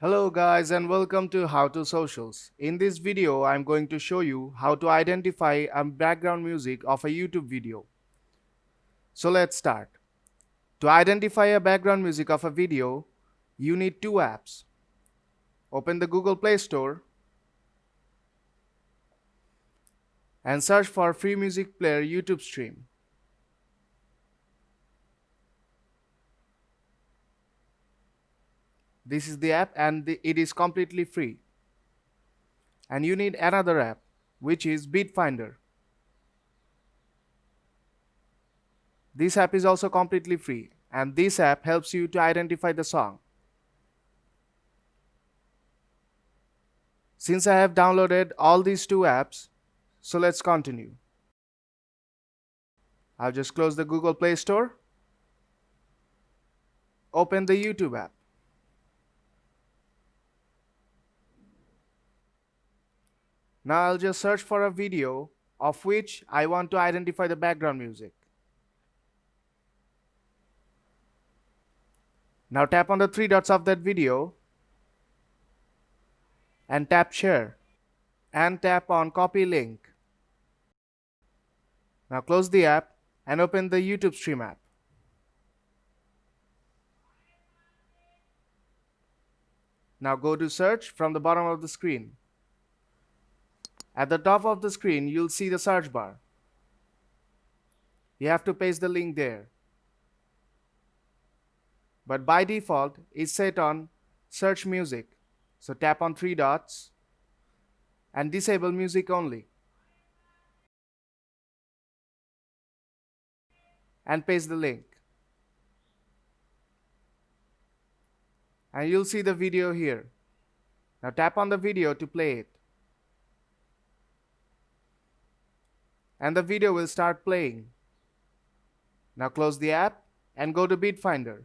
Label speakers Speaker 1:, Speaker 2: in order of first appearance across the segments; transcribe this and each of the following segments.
Speaker 1: Hello guys and welcome to How to Socials. In this video, I'm going to show you how to identify a background music of a YouTube video. So let's start. To identify a background music of a video, you need two apps. Open the Google Play Store and search for Free Music Player YouTube Stream. This is the app and it is completely free. And you need another app, which is Beat Finder. This app is also completely free, and this app helps you to identify the song. Since I have downloaded all these two apps, so let's continue. I'll just close the Google Play Store. Open the YouTube app. Now I'll just search for a video of which I want to identify the background music. Now tap on the three dots of that video and tap share and tap on copy link. Now close the app and open the YouTube Stream app. Now go to search from the bottom of the screen. At the top of the screen, you'll see the search bar. You have to paste the link there. But by default, it's set on search music. So tap on three dots and disable music only. And paste the link. And you'll see the video here. Now tap on the video to play it. And the video will start playing. Now close the app and go to Beat Finder.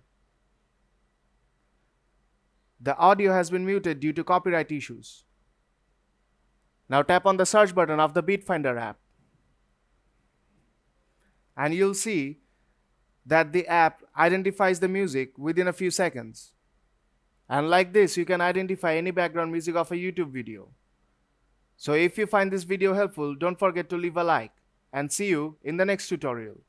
Speaker 1: The audio has been muted due to copyright issues. Now tap on the search button of the Beat Finder app. And you'll see that the app identifies the music within a few seconds. And like this, you can identify any background music of a YouTube video. So if you find this video helpful, don't forget to leave a like and see you in the next tutorial.